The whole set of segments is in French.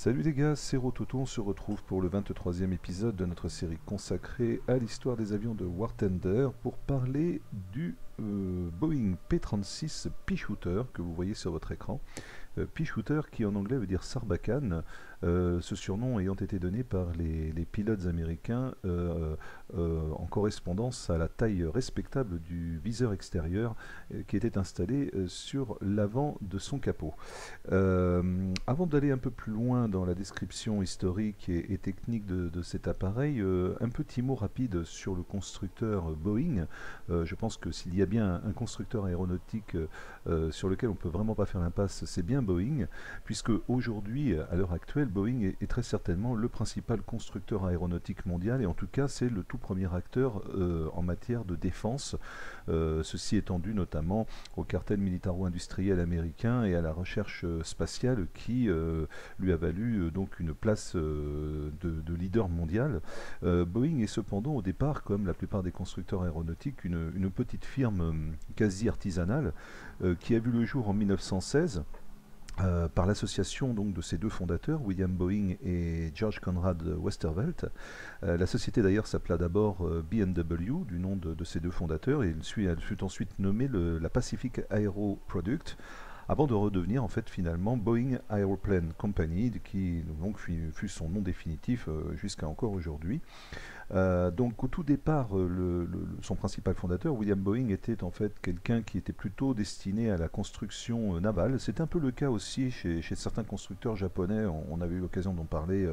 Salut les gars, c'est Rototo, on se retrouve pour le 23e épisode de notre série consacrée à l'histoire des avions de War Thunder pour parler du Boeing P-36 Pea-Shooter que vous voyez sur votre écran. Pea-Shooter qui en anglais veut dire sarbacane, ce surnom ayant été donné par les pilotes américains en correspondance à la taille respectable du viseur extérieur qui était installé sur l'avant de son capot. Avant d'aller un peu plus loin dans la description historique et technique de cet appareil, un petit mot rapide sur le constructeur Boeing. Je pense que s'il y a bien un constructeur aéronautique sur lequel on ne peut vraiment pas faire l'impasse, c'est bien Boeing, puisque aujourd'hui, à l'heure actuelle, Boeing est très certainement le principal constructeur aéronautique mondial, et en tout cas c'est le tout premier acteur en matière de défense, ceci étant dû notamment au cartel militaro-industriel américain et à la recherche spatiale qui lui a valu donc une place de leader mondial. Boeing est cependant au départ, comme la plupart des constructeurs aéronautiques, une petite firme quasi artisanale qui a vu le jour en 1916 par l'association donc de ses deux fondateurs, William Boeing et George Conrad Westervelt. La société d'ailleurs s'appela d'abord B&W, du nom de ces deux fondateurs, et elle fut ensuite nommée la Pacific Aero Product, avant de redevenir en fait finalement Boeing Aeroplane Company, qui donc fut son nom définitif jusqu'à encore aujourd'hui. Donc au tout départ, son principal fondateur, William Boeing, était en fait quelqu'un qui était plutôt destiné à la construction navale. C'est un peu le cas aussi chez certains constructeurs japonais, on avait eu l'occasion d'en parler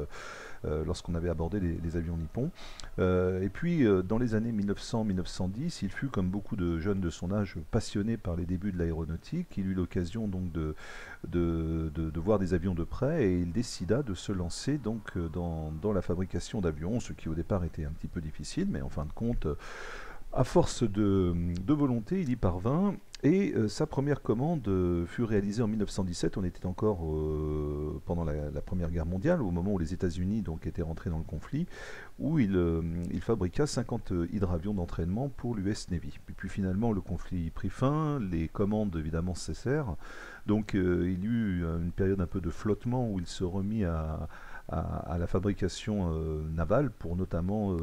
lorsqu'on avait abordé les avions nippons. Et puis dans les années 1900-1910, il fut comme beaucoup de jeunes de son âge passionnés par les débuts de l'aéronautique. Il eut l'occasion donc de voir des avions de près et il décida de se lancer donc dans la fabrication d'avions, ce qui au départ était un petit peu difficile, mais en fin de compte, à force de volonté, il y parvint. Et sa première commande fut réalisée en 1917. On était encore pendant la Première Guerre mondiale, au moment où les États-Unis donc étaient rentrés dans le conflit, où il fabriqua 50 hydravions d'entraînement pour l'US Navy. Puis finalement, le conflit prit fin, les commandes évidemment cessèrent. Donc il y eut une période un peu de flottement où il se remit à la fabrication navale pour notamment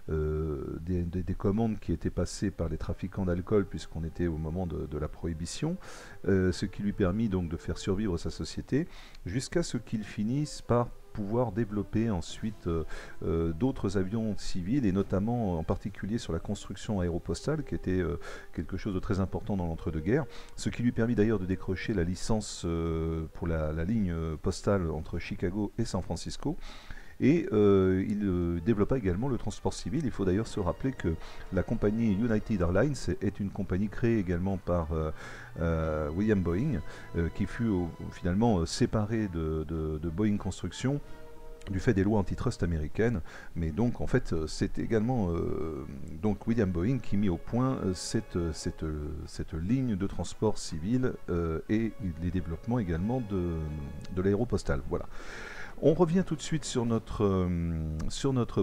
des commandes qui étaient passées par les trafiquants d'alcool puisqu'on était au moment de la prohibition, ce qui lui permit donc de faire survivre sa société jusqu'à ce qu'il finisse par pouvoir développer ensuite d'autres avions civils et notamment en particulier sur la construction aéropostale qui était quelque chose de très important dans l'entre-deux-guerres, ce qui lui permit d'ailleurs de décrocher la licence pour la ligne postale entre Chicago et San Francisco. Et il développa également le transport civil. Il faut d'ailleurs se rappeler que la compagnie United Airlines est une compagnie créée également par William Boeing, qui fut finalement séparée de Boeing Construction du fait des lois antitrust américaines, mais donc en fait c'est également donc William Boeing qui mit au point cette ligne de transport civil et les développements également de l'aéropostale. Voilà. On revient tout de suite sur notre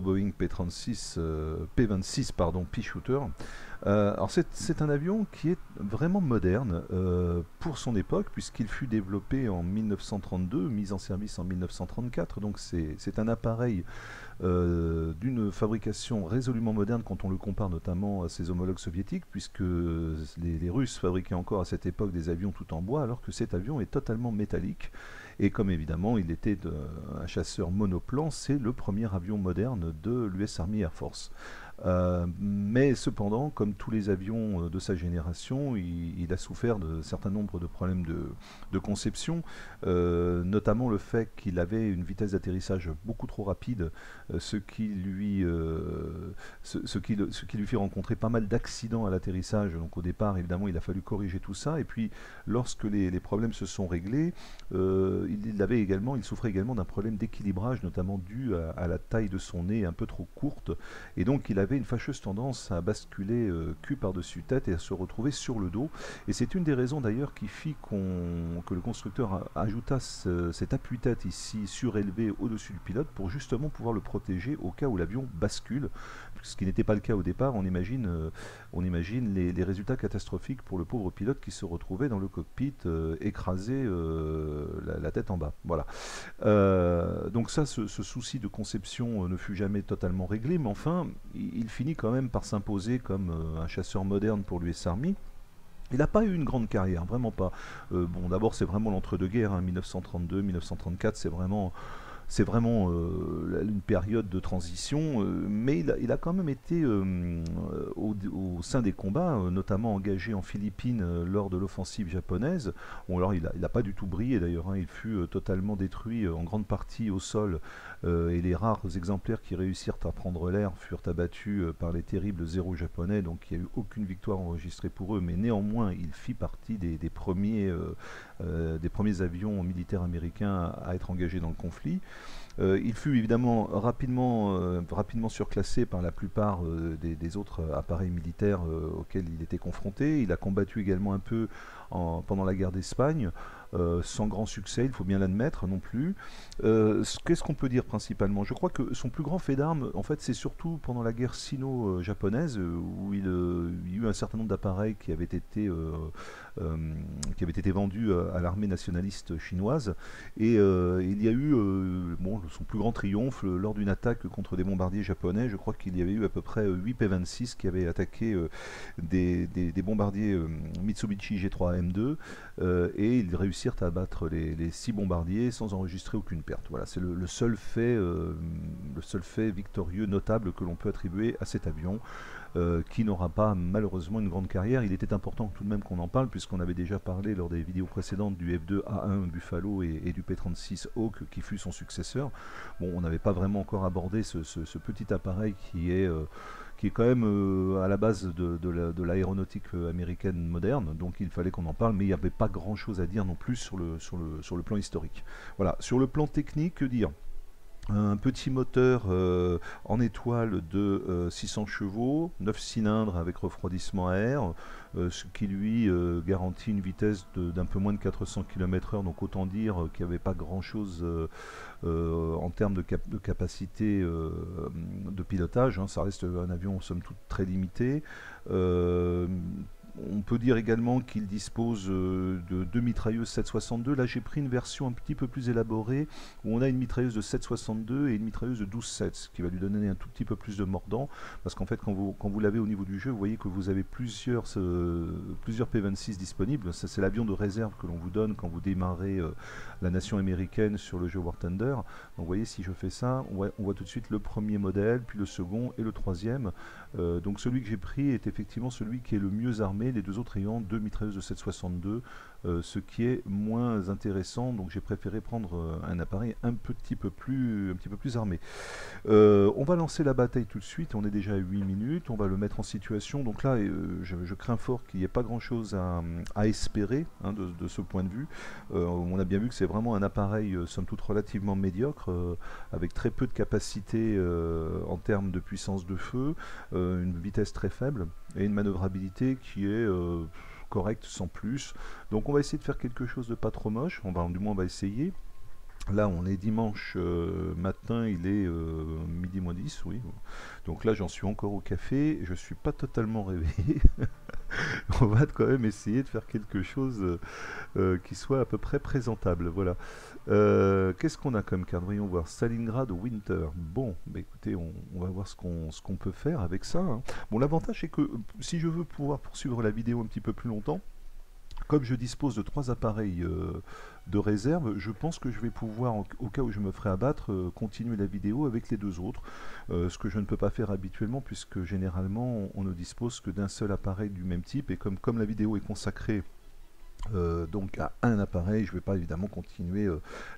Boeing P-36, P-26 pardon, Pea-Shooter. Alors c'est un avion qui est vraiment moderne pour son époque puisqu'il fut développé en 1932, mis en service en 1934. Donc c'est un appareil d'une fabrication résolument moderne quand on le compare notamment à ses homologues soviétiques, puisque les Russes fabriquaient encore à cette époque des avions tout en bois, alors que cet avion est totalement métallique. Et comme évidemment il était un chasseur monoplan, c'est le premier avion moderne de l'US Army Air Force. Mais cependant, comme tous les avions de sa génération, il a souffert de certain nombre de problèmes de conception, notamment le fait qu'il avait une vitesse d'atterrissage beaucoup trop rapide, ce qui lui fit rencontrer pas mal d'accidents à l'atterrissage. Donc au départ, évidemment, il a fallu corriger tout ça. Et puis, lorsque les problèmes se sont réglés, il souffrait également d'un problème d'équilibrage, notamment dû à la taille de son nez un peu trop courte. Et donc, il avait une fâcheuse tendance à basculer cul par-dessus tête et à se retrouver sur le dos. Et c'est une des raisons d'ailleurs qui fit que le constructeur ajouta cet appui-tête ici surélevé au-dessus du pilote pour justement pouvoir le protéger au cas où l'avion bascule, ce qui n'était pas le cas au départ. On imagine les résultats catastrophiques pour le pauvre pilote qui se retrouvait dans le cockpit écrasé la tête en bas. Voilà. Donc ça, ce souci de conception ne fut jamais totalement réglé, mais enfin, il finit quand même par s'imposer comme un chasseur moderne pour l'US Army. Il n'a pas eu une grande carrière, vraiment pas. Bon, d'abord, c'est vraiment l'entre-deux-guerres, hein, 1932-1934, c'est vraiment une période de transition, mais il a quand même été au sein des combats, notamment engagé en Philippines lors de l'offensive japonaise. Bon, alors il n'a pas du tout brillé d'ailleurs, hein, il fut totalement détruit en grande partie au sol, et les rares exemplaires qui réussirent à prendre l'air furent abattus par les terribles zéros japonais, donc il n'y a eu aucune victoire enregistrée pour eux, mais néanmoins il fit partie des premiers avions militaires américains à être engagés dans le conflit. Il fut évidemment rapidement surclassé par la plupart des autres appareils militaires auxquels il était confronté. Il a combattu également un peu pendant la guerre d'Espagne, sans grand succès, il faut bien l'admettre non plus. Qu'est-ce qu'on peut dire principalement? Je crois que son plus grand fait d'armes, en fait, c'est surtout pendant la guerre sino-japonaise, où il y a eu un certain nombre d'appareils qui avaient été vendus à l'armée nationaliste chinoise. Et il y a eu son plus grand triomphe lors d'une attaque contre des bombardiers japonais. Je crois qu'il y avait eu à peu près 8 P-26 qui avaient attaqué des bombardiers Mitsubishi G3M2, et ils réussirent à abattre les 6 bombardiers sans enregistrer aucune perte. Voilà, c'est le seul fait victorieux notable que l'on peut attribuer à cet avion. Qui n'aura pas malheureusement une grande carrière. Il était important tout de même qu'on en parle, puisqu'on avait déjà parlé lors des vidéos précédentes du F2A1 Buffalo et du P-36 Hawk qui fut son successeur. Bon, on n'avait pas vraiment encore abordé ce petit appareil qui est quand même à la base de l'aéronautique américaine moderne, donc il fallait qu'on en parle, mais il n'y avait pas grand chose à dire non plus sur le plan historique. Voilà, sur le plan technique, que dire? Un petit moteur en étoile de 600 chevaux, 9 cylindres avec refroidissement à air, ce qui lui garantit une vitesse d'un peu moins de 400 km/h, donc autant dire qu'il n'y avait pas grand chose en termes de capacité de pilotage, hein. Ça reste un avion somme toute très limité. On peut dire également qu'il dispose de 2 mitrailleuses 7,62. Là, j'ai pris une version un petit peu plus élaborée où on a une mitrailleuse de 7,62 et une mitrailleuse de 12,7, ce qui va lui donner un tout petit peu plus de mordant. Parce qu'en fait, quand vous l'avez au niveau du jeu, vous voyez que vous avez plusieurs P-26 disponibles. Ça, c'est l'avion de réserve que l'on vous donne quand vous démarrez la nation américaine sur le jeu War Thunder. Donc, vous voyez, si je fais ça, on voit tout de suite le premier modèle, puis le second et le troisième. Donc, celui que j'ai pris est effectivement celui qui est le mieux armé, les deux autres ayant 2 mitrailleuses de 7,62, ce qui est moins intéressant, donc j'ai préféré prendre un appareil un petit peu plus armé. On va lancer la bataille tout de suite, on est déjà à 8 minutes, on va le mettre en situation, donc là je crains fort qu'il n'y ait pas grand chose à espérer, hein, de ce point de vue. On a bien vu que c'est vraiment un appareil somme toute relativement médiocre, avec très peu de capacité en termes de puissance de feu, une vitesse très faible et une manœuvrabilité qui est correcte sans plus. Donc on va essayer de faire quelque chose de pas trop moche, du moins on va essayer. Là on est dimanche matin, il est midi moins 10, oui. Donc là j'en suis encore au café, je suis pas totalement réveillé. On va quand même essayer de faire quelque chose qui soit à peu près présentable. Voilà. Qu'est-ce qu'on a comme carte? Voyons voir. Stalingrad Winter. Bon, bah écoutez, on va voir ce qu'on peut faire avec ça, hein. Bon, l'avantage c'est que si je veux pouvoir poursuivre la vidéo un petit peu plus longtemps, comme je dispose de 3 appareils de réserve, je pense que je vais pouvoir, au cas où je me ferai abattre, continuer la vidéo avec les 2 autres. Ce que je ne peux pas faire habituellement, puisque généralement on ne dispose que d'un seul appareil du même type, et comme la vidéo est consacrée donc à un appareil, je ne vais pas évidemment continuer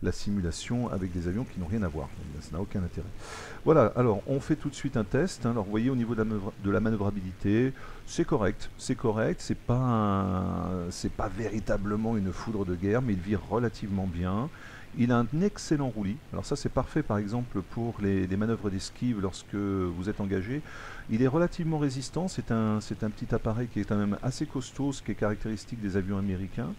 la simulation avec des avions qui n'ont rien à voir, ça n'a aucun intérêt. Voilà, alors on fait tout de suite un test, hein. Alors vous voyez au niveau de la manœuvrabilité, c'est correct, c'est pas véritablement une foudre de guerre, mais il vire relativement bien. Il a un excellent roulis, alors ça c'est parfait par exemple pour les manœuvres d'esquive lorsque vous êtes engagé. Il est relativement résistant, c'est un petit appareil qui est quand même assez costaud, ce qui est caractéristique des avions américains.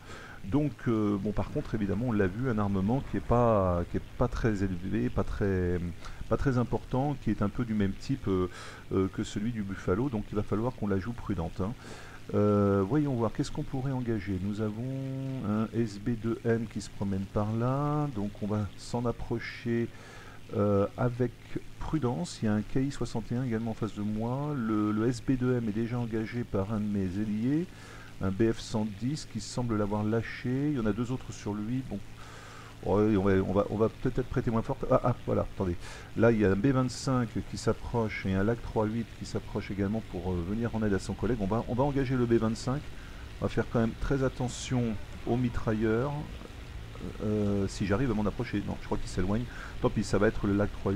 Donc bon, par contre évidemment on l'a vu, un armement qui est pas très élevé, pas très important, qui est un peu du même type que celui du Buffalo, donc il va falloir qu'on la joue prudente, hein. Voyons voir, qu'est-ce qu'on pourrait engager. Nous avons un SB2M qui se promène par là, donc on va s'en approcher avec prudence. Il y a un KI-61 également en face de moi. Le SB2M est déjà engagé par un de mes ailiers, un BF-110 qui semble l'avoir lâché. Il y en a deux autres sur lui. Bon, on va peut-être prêter moins fort. Voilà, attendez. Là, il y a un B25 qui s'approche et un LAC 3.8 qui s'approche également pour venir en aide à son collègue. On va engager le B25. On va faire quand même très attention aux mitrailleurs. Si j'arrive à m'en approcher. Non, je crois qu'il s'éloigne. Tant pis, ça va être le LAC 3.8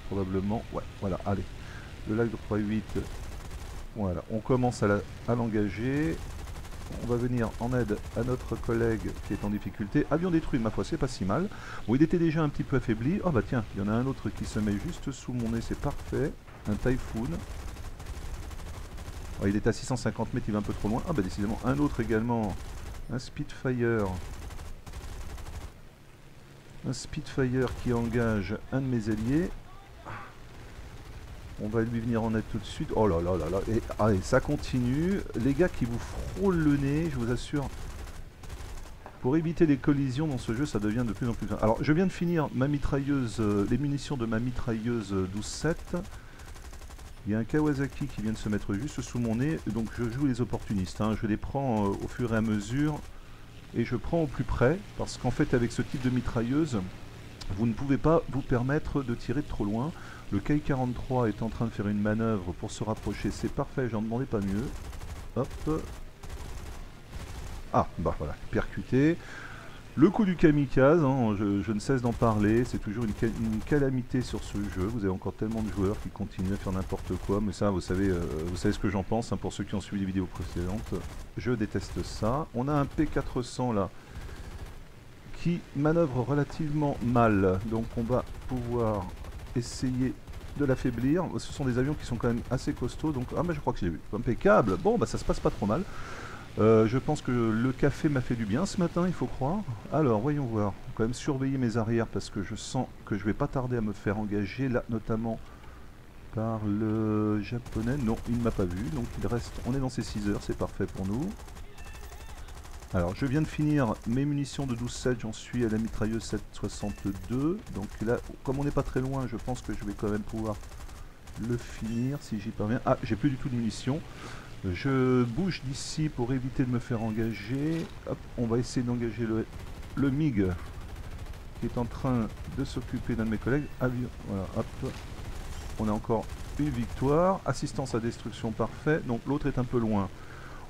probablement. Ouais, voilà, allez. Le LAC 3.8, voilà. On commence à l'engager. On va venir en aide à notre collègue qui est en difficulté. Avion détruit, ma foi, c'est pas si mal. Bon, il était déjà un petit peu affaibli. Oh bah tiens, il y en a un autre qui se met juste sous mon nez, c'est parfait. Un Typhoon. Oh, il est à 650 mètres, il va un peu trop loin. Ah bah décidément, un autre également. Un Spitfire. Un Spitfire qui engage un de mes alliés. On va lui venir en aide tout de suite. Oh là là là là. Et allez, ça continue. Les gars qui vous frôlent le nez, je vous assure. Pour éviter les collisions dans ce jeu, ça devient de plus en plus... Alors, je viens de finir ma mitrailleuse, les munitions de ma mitrailleuse 12-7. Il y a un Kawasaki qui vient de se mettre juste sous mon nez. Donc, je joue les opportunistes. Hein. Je les prends au fur et à mesure. Et je prends au plus près. Parce qu'en fait, avec ce type de mitrailleuse, vous ne pouvez pas vous permettre de tirer de trop loin. Le K-43 est en train de faire une manœuvre pour se rapprocher, c'est parfait, j'en demandais pas mieux. Hop. Ah, bah voilà, percuté. Le coup du kamikaze, hein, je ne cesse d'en parler, c'est toujours une calamité sur ce jeu. Vous avez encore tellement de joueurs qui continuent à faire n'importe quoi, mais ça, vous savez ce que j'en pense, hein, pour ceux qui ont suivi les vidéos précédentes. Je déteste ça. On a un P400 là, qui manœuvre relativement mal, donc on va pouvoir essayer de l'affaiblir. Ce sont des avions qui sont quand même assez costauds, donc ah mais je crois que j'ai vu, impeccable. Bon bah ça se passe pas trop mal. Je pense que le café m'a fait du bien ce matin, il faut croire. Alors voyons voir, quand même surveiller mes arrières parce que je sens que je vais pas tarder à me faire engager là, notamment par le japonais. Non, il ne m'a pas vu, donc il reste, on est dans ces 6 heures, c'est parfait pour nous. Alors je viens de finir mes munitions de 12-7, j'en suis à la mitrailleuse 7,62. Donc là, comme on n'est pas très loin, je pense que je vais quand même pouvoir le finir si j'y parviens. Ah, j'ai plus du tout de munitions. Je bouge d'ici pour éviter de me faire engager. Hop, on va essayer d'engager le MiG qui est en train de s'occuper d'un de mes collègues. Avion, voilà, hop. On a encore une victoire. Assistance à destruction, parfait. Donc l'autre est un peu loin.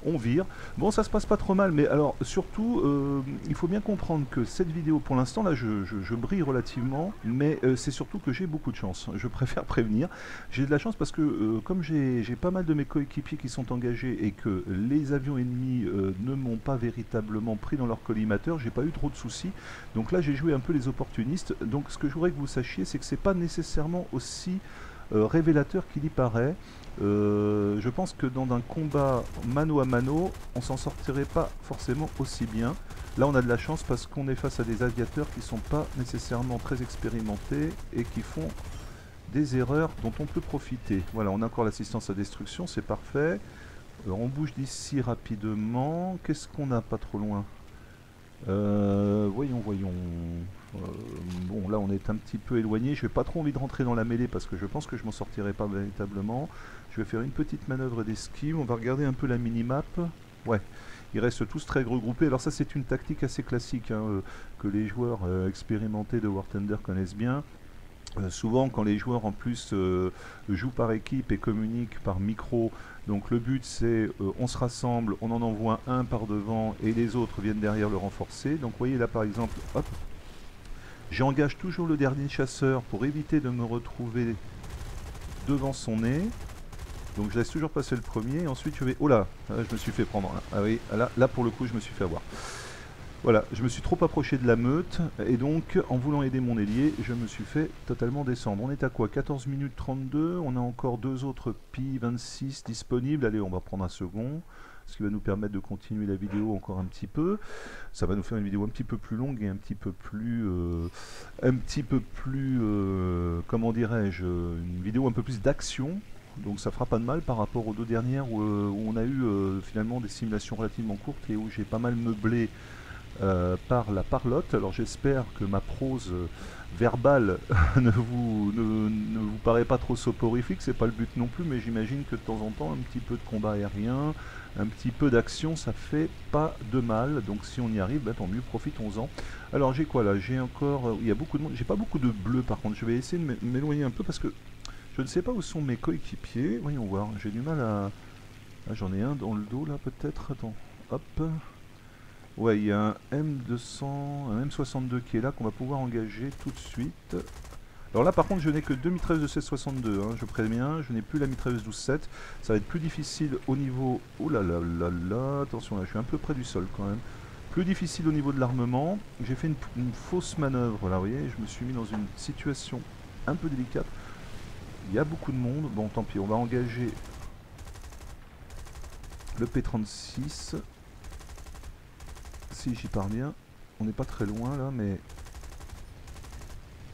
On vire. Bon, ça se passe pas trop mal, mais alors surtout, il faut bien comprendre que cette vidéo, pour l'instant, là, je brille relativement, mais c'est surtout que j'ai beaucoup de chance. Je préfère prévenir. J'ai de la chance parce que, comme j'ai pas mal de mes coéquipiers qui sont engagés et que les avions ennemis ne m'ont pas véritablement pris dans leur collimateur, j'ai pas eu trop de soucis. Donc là, j'ai joué un peu les opportunistes. Donc ce que je voudrais que vous sachiez, c'est que c'est pas nécessairement aussi révélateur qu'il y paraît. Je pense que dans un combat mano à mano, on s'en sortirait pas forcément aussi bien. Là, on a de la chance parce qu'on est face à des aviateurs qui sont pas nécessairement très expérimentés et qui font des erreurs dont on peut profiter. Voilà, on a encore l'assistance à destruction, c'est parfait. On bouge d'ici rapidement. Qu'est-ce qu'on a pas trop loin? Voyons. Bon, là on est un petit peu éloigné. Je n'ai pas trop envie de rentrer dans la mêlée parce que je pense que je m'en sortirai pas véritablement. Je vais faire une petite manœuvre d'esquive. On va regarder un peu la minimap. Ouais, ils restent tous très regroupés. Alors ça c'est une tactique assez classique, hein, que les joueurs expérimentés de War Thunder connaissent bien. Souvent quand les joueurs en plus jouent par équipe et communiquent par micro, donc le but c'est on se rassemble, on en envoie un par devant et les autres viennent derrière le renforcer. Donc vous voyez là par exemple, hop, j'engage toujours le dernier chasseur pour éviter de me retrouver devant son nez. Donc je laisse toujours passer le premier et ensuite je vais... Oh là, je me suis fait prendre. Ah oui, là pour le coup je me suis fait avoir. Voilà, je me suis trop approché de la meute et donc en voulant aider mon ailier, je me suis fait totalement descendre. On est à quoi? 14 minutes 32, on a encore deux autres Pi 26 disponibles. Allez, on va prendre un second, ce qui va nous permettre de continuer la vidéo encore un petit peu. Ça va nous faire une vidéo un petit peu plus longue et un petit peu plus... comment dirais-je, une vidéo un peu plus d'action. donc ça fera pas de mal par rapport aux deux dernières où on a eu finalement des simulations relativement courtes et où j'ai pas mal meublé par la parlotte. Alors j'espère que ma prose verbale ne vous paraît pas trop soporifique, c'est pas le but non plus, mais j'imagine que de temps en temps un petit peu de combat aérien, un petit peu d'action, ça fait pas de mal, donc si on y arrive, bah, tant mieux, profitons-en. Alors j'ai quoi là? J'ai encore, il y a beaucoup de monde, j'ai pas beaucoup de bleu par contre, je vais essayer de m'éloigner un peu parce que je ne sais pas où sont mes coéquipiers, voyons voir, j'ai du mal à... Ah, j'en ai un dans le dos là peut-être, attends, hop. Ouais, il y a un M200, un M62 qui est là qu'on va pouvoir engager tout de suite. Alors là par contre je n'ai que deux mitrailleuses de 1662, hein, je préviens, je n'ai plus la mitrailleuse 12-7. Ça va être plus difficile au niveau... Oh là là là là, attention là, je suis un peu près du sol quand même. Plus difficile au niveau de l'armement. J'ai fait une fausse manœuvre là, vous voyez, je me suis mis dans une situation un peu délicate. Il y a beaucoup de monde, bon tant pis, on va engager le P36. Si j'y parviens, on n'est pas très loin là, mais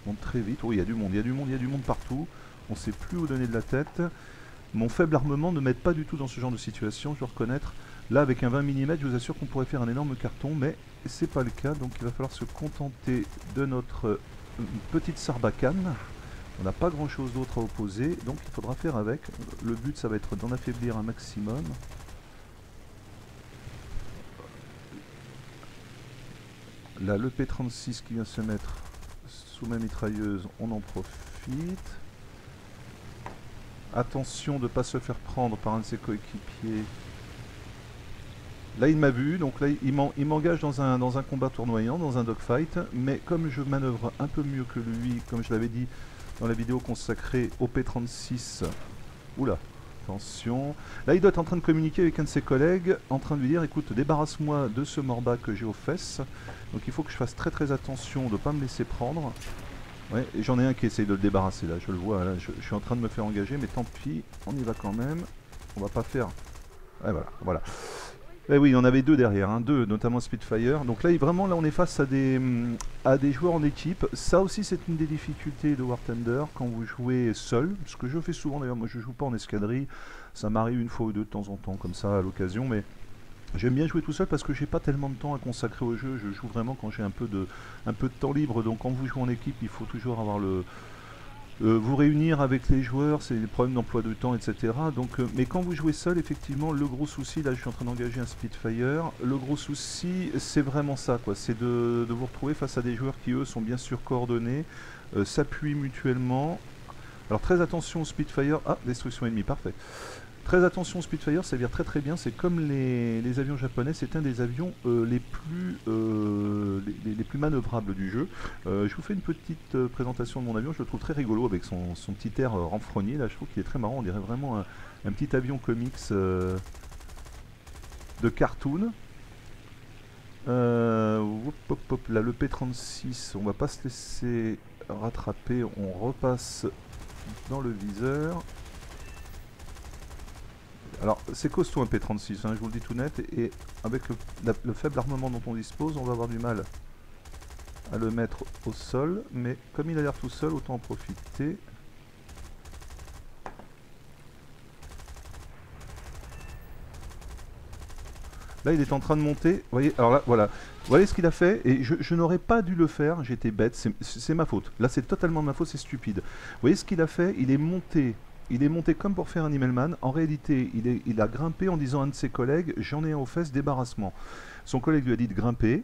on monte très vite. Oh, il y a du monde, il y a du monde, il y a du monde partout. On ne sait plus où donner de la tête. Mon faible armement ne m'aide pas du tout dans ce genre de situation, je dois reconnaître. Là, avec un 20 mm, je vous assure qu'on pourrait faire un énorme carton, mais c'est pas le cas. Donc il va falloir se contenter de notre petite sarbacane. On n'a pas grand chose d'autre à opposer, donc il faudra faire avec. Le but, ça va être d'en affaiblir un maximum. Là, le P36 qui vient se mettre sous ma mitrailleuse, on en profite. Attention de ne pas se faire prendre par un de ses coéquipiers. Là, il m'a vu, donc là, il m'engage dans un combat tournoyant, dans un dogfight. Mais comme je manœuvre un peu mieux que lui, comme je l'avais dit dans la vidéo consacrée au P36... Oula, attention. Là, il doit être en train de communiquer avec un de ses collègues, en train de lui dire, écoute, débarrasse-moi de ce morbat que j'ai aux fesses. Donc il faut que je fasse très très attention de ne pas me laisser prendre. Ouais, j'en ai un qui essaye de le débarrasser là, je le vois, là, je suis en train de me faire engager, mais tant pis, on y va quand même. On va pas faire... Ouais, voilà. Eh oui, il y en avait deux derrière, hein, deux, notamment Spitfire. Donc là, vraiment, là, on est face à des joueurs en équipe. Ça aussi, c'est une des difficultés de War Thunder quand vous jouez seul. Ce que je fais souvent, d'ailleurs, moi je joue pas en escadrille. Ça m'arrive une fois ou deux de temps en temps, comme ça, à l'occasion. Mais j'aime bien jouer tout seul parce que j'ai pas tellement de temps à consacrer au jeu. Je joue vraiment quand j'ai un peu de temps libre. Donc quand vous jouez en équipe, il faut toujours avoir vous réunir avec les joueurs, c'est des problèmes d'emploi de temps, etc. Donc, mais quand vous jouez seul, effectivement, le gros souci, là je suis en train d'engager un Spitfire, le gros souci, c'est vraiment ça, quoi. C'est de vous retrouver face à des joueurs qui, eux, sont bien sûr coordonnés, s'appuient mutuellement. Alors très attention au Spitfire, ah, destruction ennemie, parfait. Très attention au Spitfire, ça veut dire très très bien, c'est comme les avions japonais, c'est un des avions les plus manœuvrables du jeu. Je vous fais une petite présentation de mon avion, je le trouve très rigolo avec son petit air renfrogné, là je trouve qu'il est très marrant, on dirait vraiment un petit avion comics de cartoon. Là le P36, on va pas se laisser rattraper, on repasse dans le viseur. Alors c'est costaud un P36, hein, je vous le dis tout net, et avec le faible armement dont on dispose, on va avoir du mal à le mettre au sol, mais comme il a l'air tout seul, autant en profiter. Là il est en train de monter, vous voyez, alors là, voilà, vous voyez ce qu'il a fait, et je n'aurais pas dû le faire, j'étais bête, c'est ma faute, là c'est totalement ma faute, c'est stupide. Vous voyez ce qu'il a fait, il est monté comme pour faire un Immelmann. En réalité, il a grimpé en disant à un de ses collègues, j'en ai un aux fesses, débarrasse-moi. Son collègue lui a dit de grimper.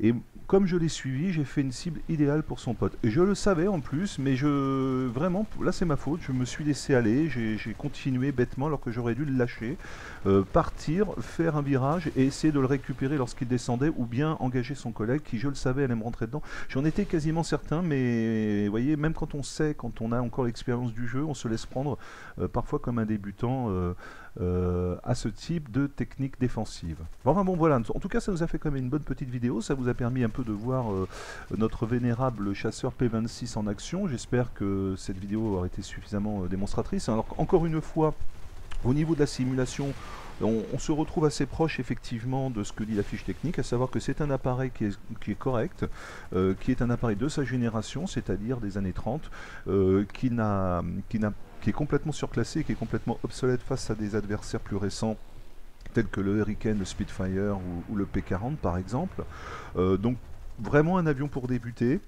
Et comme je l'ai suivi, j'ai fait une cible idéale pour son pote. Et je le savais en plus, mais vraiment, là c'est ma faute, je me suis laissé aller, j'ai continué bêtement alors que j'aurais dû le lâcher, partir, faire un virage et essayer de le récupérer lorsqu'il descendait, ou bien engager son collègue qui, je le savais, allait me rentrer dedans. J'en étais quasiment certain, mais vous voyez, même quand on sait, quand on a encore l'expérience du jeu, on se laisse prendre, parfois comme un débutant, à ce type de technique défensive. Enfin bon voilà, en tout cas ça nous a fait quand même une bonne petite vidéo, ça vous a permis un peu de voir notre vénérable chasseur P26 en action. J'espère que cette vidéo aura été suffisamment démonstratrice. Alors encore une fois, au niveau de la simulation, on se retrouve assez proche effectivement de ce que dit la fiche technique, à savoir que c'est un appareil qui est correct, qui est un appareil de sa génération, c'est-à-dire des années 30, qui n'a qui est complètement surclassé, qui est complètement obsolète face à des adversaires plus récents tels que le Hurricane, le Spitfire ou le P-40 par exemple. Donc vraiment un avion pour débuter.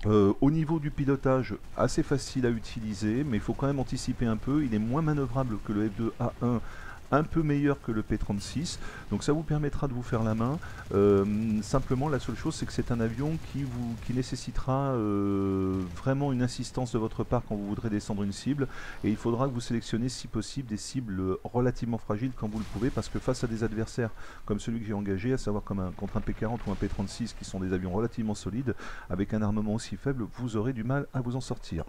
Au niveau du pilotage, assez facile à utiliser, mais il faut quand même anticiper un peu. Il est moins manœuvrable que le F2A1, un peu meilleur que le P-36, donc ça vous permettra de vous faire la main. Simplement, la seule chose, c'est que c'est un avion qui nécessitera vraiment une insistance de votre part quand vous voudrez descendre une cible, et il faudra que vous sélectionnez, si possible, des cibles relativement fragiles quand vous le pouvez, parce que face à des adversaires comme celui que j'ai engagé, à savoir contre un P-40 ou un P-36, qui sont des avions relativement solides, avec un armement aussi faible, vous aurez du mal à vous en sortir.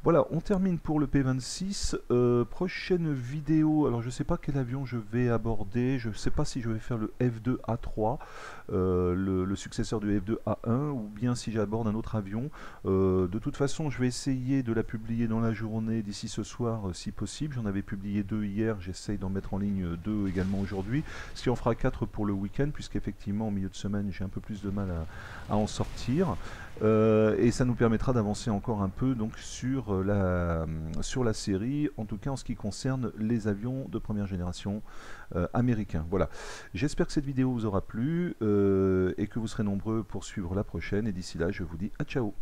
Voilà, on termine pour le P-26. Prochaine vidéo, alors je sais pas quel avion je vais aborder, je ne sais pas si je vais faire le F2A3, le successeur du F2A1, ou bien si j'aborde un autre avion. De toute façon, je vais essayer de la publier dans la journée d'ici ce soir, si possible. J'en avais publié 2 hier, j'essaye d'en mettre en ligne 2 également aujourd'hui, ce qui en fera 4 pour le week-end, puisqu'effectivement, au milieu de semaine, j'ai un peu plus de mal à en sortir. Et ça nous permettra d'avancer encore un peu donc sur la série, en tout cas en ce qui concerne les avions de première génération américains. Voilà, j'espère que cette vidéo vous aura plu et que vous serez nombreux pour suivre la prochaine, et d'ici là je vous dis à ciao.